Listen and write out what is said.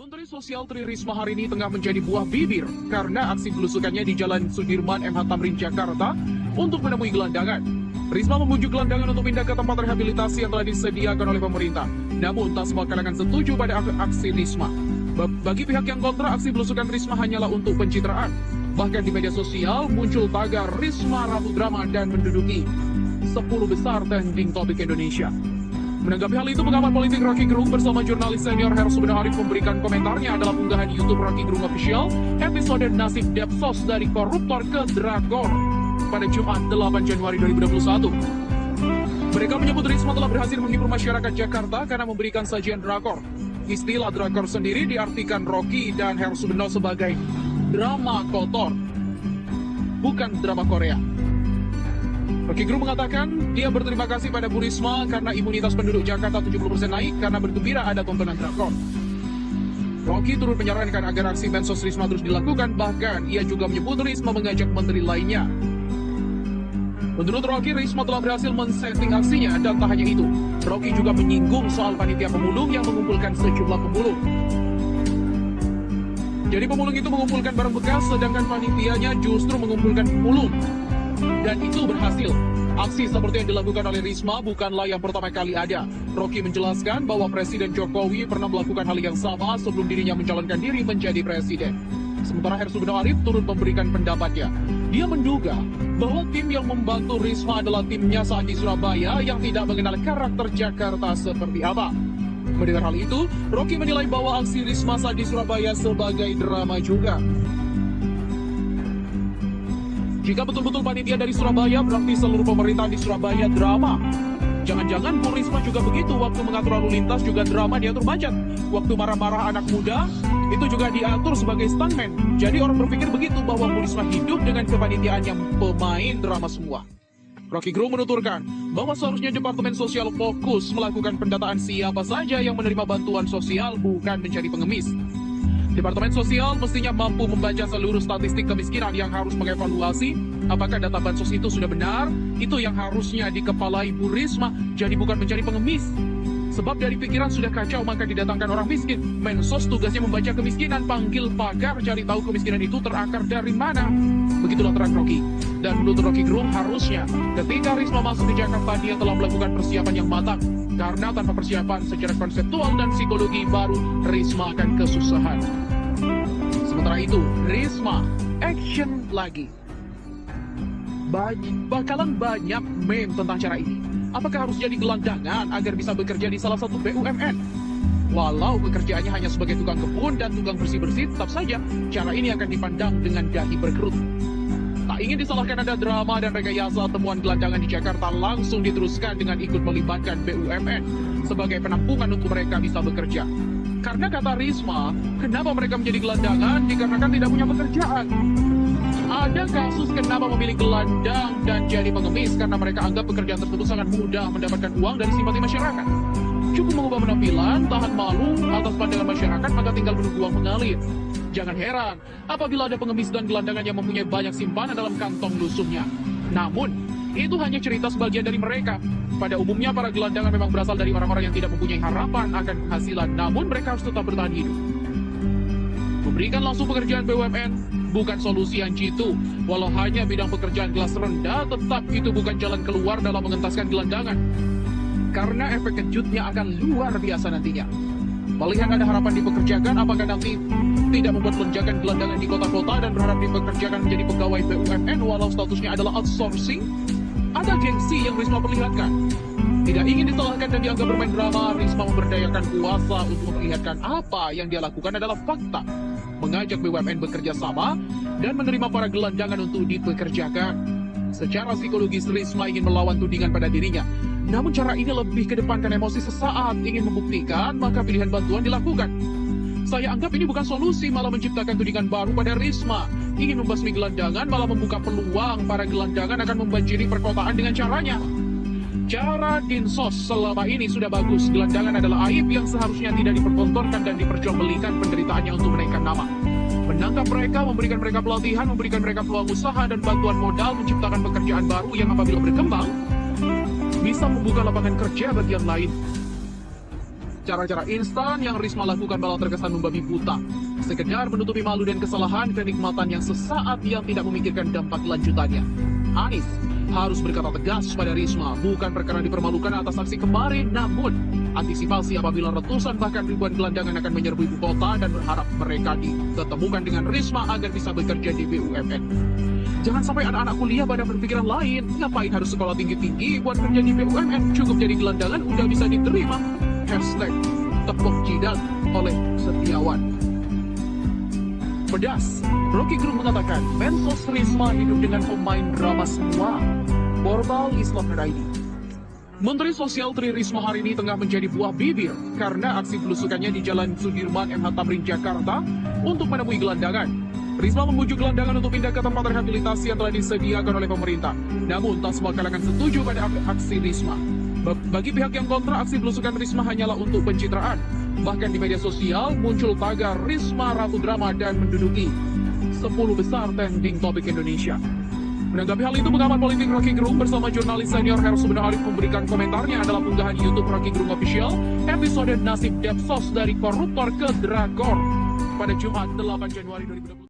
Menteri Sosial Tri Risma hari ini tengah menjadi buah bibir karena aksi belusukannya di Jalan Sudirman MH Tamrin, Jakarta untuk menemui gelandangan. Risma membujuk gelandangan untuk pindah ke tempat rehabilitasi yang telah disediakan oleh pemerintah. Namun, tak semua kalangan setuju pada aksi Risma. Bagi pihak yang kontra, aksi belusukan Risma hanyalah untuk pencitraan. Bahkan di media sosial muncul tagar Risma Ratu Drama dan menduduki 10 besar trending topik Indonesia. Menanggapi hal itu, pengamat politik Rocky Gerung bersama jurnalis senior Hersu Arif memberikan komentarnya dalam unggahan YouTube Rocky Gerung Official, episode Nasib Depsos dari Koruptor ke Drakor pada Jumat 8 Januari 2021. Mereka menyebut Risma telah berhasil menghibur masyarakat Jakarta karena memberikan sajian drakor. Istilah drakor sendiri diartikan Rocky dan Hersu sebagai drama kotor, bukan drama Korea. Rocky Gerung mengatakan dia berterima kasih pada Bu Risma karena imunitas penduduk Jakarta 70% naik karena bergembira ada tontonan drakor. Rocky turut menyarankan agar aksi Mensos Risma terus dilakukan, bahkan ia juga menyebut Risma mengajak menteri lainnya. Menurut Rocky, Risma telah berhasil men-setting aksinya, dan tak hanya itu, Rocky juga menyinggung soal panitia pemulung yang mengumpulkan sejumlah pemulung. Jadi pemulung itu mengumpulkan barang bekas, sedangkan panitianya justru mengumpulkan pemulung. Dan itu berhasil. Aksi seperti yang dilakukan oleh Risma bukanlah yang pertama kali ada. Rocky menjelaskan bahwa Presiden Jokowi pernah melakukan hal yang sama sebelum dirinya mencalonkan diri menjadi presiden. Sementara Hersu Arif turut memberikan pendapatnya. Dia menduga bahwa tim yang membantu Risma adalah timnya saat di Surabaya yang tidak mengenal karakter Jakarta seperti apa. Mendengar hal itu, Rocky menilai bahwa aksi Risma saat di Surabaya sebagai drama juga. Jika betul-betul panitia dari Surabaya, berarti seluruh pemerintahan di Surabaya drama. Jangan-jangan Bu Risma juga begitu, waktu mengatur lalu lintas juga drama diatur macet. Waktu marah-marah anak muda, itu juga diatur sebagai stuntman. Jadi orang berpikir begitu bahwa Bu Risma hidup dengan kepanitiaan yang pemain drama semua. Rocky Gerung menuturkan bahwa seharusnya Departemen Sosial fokus melakukan pendataan siapa saja yang menerima bantuan sosial, bukan mencari pengemis. Departemen Sosial mestinya mampu membaca seluruh statistik kemiskinan yang harus mengevaluasi apakah data bansos itu sudah benar. Itu yang harusnya dikepalai Bu Risma, jadi bukan mencari pengemis. Sebab dari pikiran sudah kacau maka didatangkan orang miskin. Mensos tugasnya membaca kemiskinan, panggil pakar, cari tahu kemiskinan itu terakar dari mana. Begitulah terang Rocky. Dan menurut Rocky Gerung harusnya ketika Risma masuk ke Jakarta dia telah melakukan persiapan yang matang. Karena tanpa persiapan secara konseptual dan psikologi baru Risma akan kesusahan. Sementara itu, Risma action lagi. Bakalan banyak meme tentang cara ini. Apakah harus jadi gelandangan agar bisa bekerja di salah satu BUMN? Walau pekerjaannya hanya sebagai tukang kebun dan tukang bersih-bersih, tetap saja cara ini akan dipandang dengan dahi berkerut. Tak ingin disalahkan ada drama dan rekayasa temuan gelandangan di Jakarta langsung diteruskan dengan ikut melibatkan BUMN sebagai penampungan untuk mereka bisa bekerja. Karena kata Risma, kenapa mereka menjadi gelandangan? Dikarenakan tidak punya pekerjaan. Ada kasus kenapa memilih gelandang dan jadi pengemis karena mereka anggap pekerjaan tersebut sangat mudah mendapatkan uang dari simpati masyarakat. Cukup mengubah penampilan, tahan malu atas pandangan masyarakat, maka tinggal menunggu uang mengalir. Jangan heran apabila ada pengemis dan gelandangan yang mempunyai banyak simpanan dalam kantong lusuhnya. Namun, itu hanya cerita sebagian dari mereka. Pada umumnya para gelandangan memang berasal dari orang-orang yang tidak mempunyai harapan akan penghasilan, namun mereka harus tetap bertahan hidup. Memberikan langsung pekerjaan BUMN bukan solusi yang jitu. Walau hanya bidang pekerjaan kelas rendah, tetap itu bukan jalan keluar dalam mengentaskan gelandangan. Karena efek kejutnya akan luar biasa nantinya. Melihat ada harapan dipekerjakan, apakah nanti tidak membuat lonjakan gelandangan di kota-kota dan berharap dipekerjakan menjadi pegawai BUMN walau statusnya adalah outsourcing? Ada gengsi yang Risma perlihatkan. Tidak ingin disalahkan dan dianggap bermain drama, Risma memberdayakan kuasa untuk memperlihatkan apa yang dia lakukan adalah fakta. Mengajak BUMN bekerja sama dan menerima para gelandangan untuk dipekerjakan. Secara psikologis, Risma ingin melawan tudingan pada dirinya. Namun cara ini lebih kedepankan emosi sesaat, ingin membuktikan, maka pilihan bantuan dilakukan. Saya anggap ini bukan solusi, malah menciptakan tudingan baru pada Risma. Ingin membasmi gelandangan, malah membuka peluang para gelandangan akan membanjiri perkotaan dengan caranya. Cara Dinsos selama ini sudah bagus. Gelandangan adalah aib yang seharusnya tidak dipertontonkan dan diperjualbelikan penderitaannya untuk menaikkan nama. Menangkap mereka, memberikan mereka pelatihan, memberikan mereka peluang usaha dan bantuan modal, menciptakan pekerjaan baru yang apabila berkembang, bisa membuka lapangan kerja bagi yang lain. Cara-cara instan yang Risma lakukan malah terkesan membabi buta. Sekedar menutupi malu dan kesalahan kenikmatan yang sesaat yang tidak memikirkan dampak lanjutannya. Anies harus berkata tegas pada Risma, bukan perkara dipermalukan atas aksi kemarin, namun antisipasi apabila ratusan bahkan ribuan gelandangan akan menyerbu ibu kota dan berharap mereka diketemukan dengan Risma agar bisa bekerja di BUMN. Jangan sampai anak-anak kuliah pada berpikiran lain, ngapain harus sekolah tinggi-tinggi buat kerja di BUMN, cukup jadi gelandangan udah bisa diterima. Hashtag tepuk jidat oleh Setiawan. Pedas, Rocky Gerung mengatakan Mensos Risma hidup dengan pemain drama semua. Portal Islam.id. Menteri Sosial Tri Risma hari ini tengah menjadi buah bibir karena aksi belusukannya di Jalan Sudirman MH Tamrin, Jakarta untuk menemui gelandangan. Risma membujuk gelandangan untuk pindah ke tempat rehabilitasi yang telah disediakan oleh pemerintah. Namun tak semua kalangan setuju pada aksi Risma. Bagi pihak yang kontra, aksi belusukan Risma hanyalah untuk pencitraan. Bahkan di media sosial muncul tagar Risma Ratu Drama dan menduduki 10 besar trending topik Indonesia. Menanggapi hal itu, pengamat politik Rocky Gerung bersama jurnalis senior Hersum Arif memberikan komentarnya dalam unggahan YouTube Rocky Gerung Official episode Nasib Depsos dari Koruptor ke Drakor pada Jumat 8 Januari 2020.